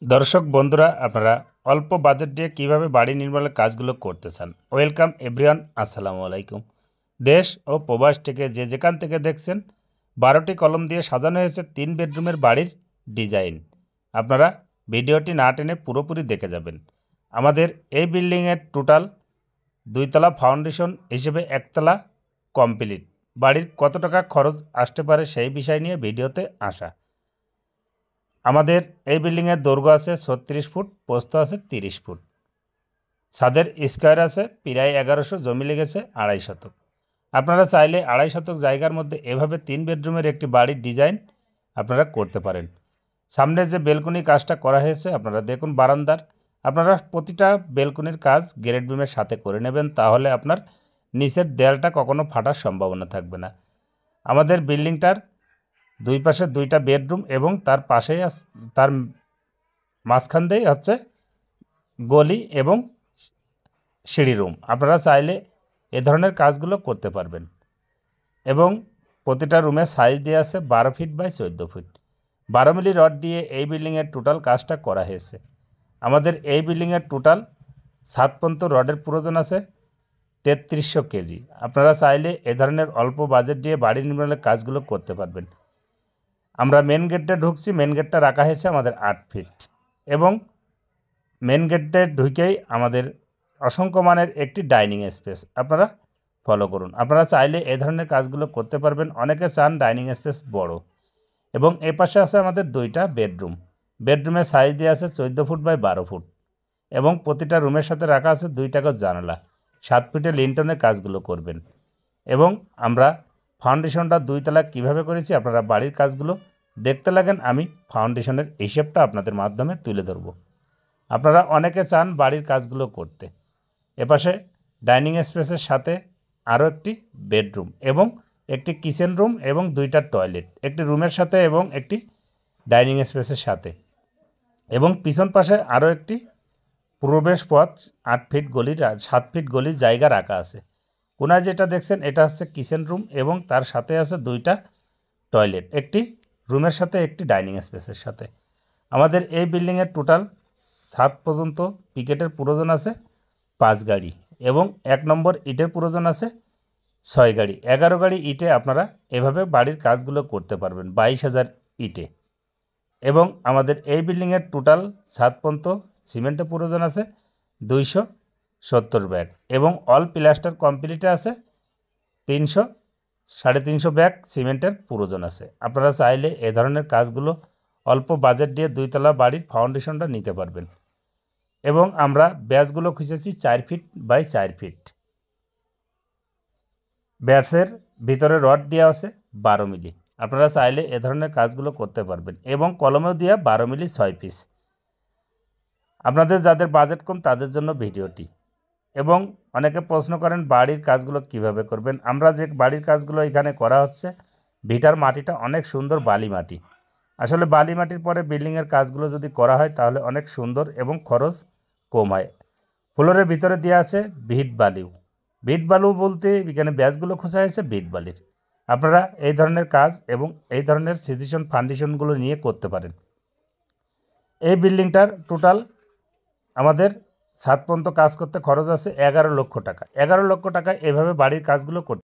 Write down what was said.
দর্শক বন্ধুরা, আপনারা অল্প বাজেট দিয়ে কিভাবে বাড়ি নির্মাণের কাজগুলো করতে চান। ওয়েলকাম এভরিওয়ান, আসসালামু আলাইকুম। দেশ ও প্রবাস থেকে যে যেখান থেকে দেখছেন, 12টি কলম দিয়ে সাজানো হয়েছে 3 বেডরুমের বাড়ির ডিজাইন। আপনারা ভিডিওটি না টেনে পুরোপুরি দেখে যাবেন। আমাদের এই বিল্ডিংয়ের টোটাল 2 তলা ফাউন্ডেশন হিসেবে 1 তলা কমপ্লিট। বাড়ির কত টাকা খরচ আসতে পারে সেই বিষয় নিয়ে ভিডিওতে আসা। আমাদের এই বিল্ডিংয়ের দৈর্ঘ্য আছে 36 ফুট, প্রস্থ আছে 30 ফুট। ছাদের স্কোয়ার আছে প্রায় 1100, জমি লেগেছে 2.5 শতক। আপনারা চাইলে 2.5 শতক জায়গার মধ্যে এভাবে 3 বেডরুমের একটি বাড়ির ডিজাইন আপনারা করতে পারেন। সামনে যে বেলকনি কাজটা করা হয়েছে আপনারা দেখুন বারান্দার, আপনারা প্রতিটা বেলকনির কাজ গ্রেড বিমের সাথে করে নেবেন, তাহলে আপনার নিচের দেয়ালটা কখনো ফাটার সম্ভাবনা থাকবে না। আমাদের বিল্ডিংটার দুই পাশে 2টা বেডরুম এবং তার পাশেই তার মাঝখান দিয়েই হচ্ছে গলি এবং সিঁড়ি রুম। আপনারা চাইলে এ ধরনের কাজগুলো করতে পারবেন। এবং প্রতিটা রুমের সাইজ দেওয়া আছে 12 feet by 14 feet. 12 milli rod দিয়ে এই বিল্ডিংয়ের টোটাল কাজটা করা হয়েছে। আমাদের এই বিল্ডিংয়ের টোটাল ছাদ পর্যন্ত রডের প্রয়োজন আছে 3300 কেজি। আপনারা চাইলে এ ধরনের অল্প বাজেট দিয়ে বাড়ি নির্মাণের কাজগুলো করতে পারবেন। আমরা মেন গেটে ঢুকছি, মেন গেটটা রাখা হয়েছে আমাদের 8 ফিট এবং মেন গেটে ঢুকেই আমাদের অসংখ্য মানের একটি ডাইনিং স্পেস। আপনারা ফলো করুন। আপনারা চাইলে এ ধরনের কাজগুলো করতে পারবেন। অনেকে চান ডাইনিং স্পেস বড়। এবং এ পাশে আছে আমাদের 2টা বেডরুম। বেডরুমের সাইজ দেওয়া আছে 14 ফুট বাই 12 ফুট এবং প্রতিটা রুমের সাথে রাখা আছে 2টা করে জানালা। 7 ফিটের লিন্টনের কাজগুলো করবেন। এবং আমরা ফাউন্ডেশনটা 2 তলা কীভাবে করেছি আপনারা বাড়ির কাজগুলো দেখতে লাগেন, আমি ফাউন্ডেশনের হিসেবটা আপনাদের মাধ্যমে তুলে ধরব। আপনারা অনেকে চান বাড়ির কাজগুলো করতে। এপাশে ডাইনিং স্পেসের সাথে আরও একটি বেডরুম এবং একটি কিচেন রুম এবং 2টা টয়লেট, একটি রুমের সাথে এবং একটি ডাইনিং স্পেসের সাথে। এবং পিছন পাশে আরও একটি প্রবেশ পথ 8 ফিট গলির 7 ফিট গলির জায়গা রাখা আছে। কোনায় যেটা দেখছেন এটা হচ্ছে কিচেন রুম এবং তার সাথে আছে 2টা টয়লেট, একটি রুমের সাথে একটি ডাইনিং স্পেসের সাথে। আমাদের এই বিল্ডিংয়ের টোটাল 7 পর্যন্ত পিকেটের প্রয়োজন আছে 5 গাড়ি এবং 1 নম্বর ইটের প্রয়োজন আছে 6 গাড়ি। 11 গাড়ি ইটে আপনারা এভাবে বাড়ির কাজগুলো করতে পারবেন 22,000 ইটে। এবং আমাদের এই বিল্ডিংয়ের টোটাল 7 পর্যন্ত সিমেন্টের প্রয়োজন আছে 270 ব্যাগ এবং অল প্লাস্টার কমপ্লিটে আছে 300-350 ব্যাগ সিমেন্টের প্রয়োজন আছে। আপনারা চাইলে এ ধরনের কাজগুলো অল্প বাজেট দিয়ে 2 তলা বাড়ির ফাউন্ডেশনটা নিতে পারবেন। এবং আমরা ব্যাসগুলো খুঁজেছি 4 ফিট বাই 4 ফিট। ব্যাসের ভিতরে রড দেওয়া আছে 12 মিলি। আপনারা চাইলে এ ধরনের কাজগুলো করতে পারবেন এবং কলমেও দেওয়া 12 মিলি 6 পিস। আপনাদের যাদের বাজেট কম তাদের জন্য ভিডিওটি। এবং অনেকে প্রশ্ন করেন বাড়ির কাজগুলো কিভাবে করবেন। আমরা যে বাড়ির কাজগুলো এখানে করা হচ্ছে, ভিটার মাটিটা অনেক সুন্দর বালি মাটি। আসলে বালি মাটির পরে বিল্ডিংয়ের কাজগুলো যদি করা হয় তাহলে অনেক সুন্দর এবং খরচ কম হয়। ফ্লোরের ভিতরে দেওয়া আছে ভিট বালিও। ভিট বালু বলতে এখানে ব্যাসগুলো খোঁজা হয়েছে ভিট বালির। আপনারা এই ধরনের কাজ এবং এই ধরনের সিজিশন ফাউন্ডেশনগুলো নিয়ে করতে পারেন। এই বিল্ডিংটার টোটাল আমাদের 7 পর্যন্ত কাজ করতে খরচ আছে 11 লক্ষ টাকা। 11 লক্ষ টাকা এভাবে বাড়ির কাজগুলো করতে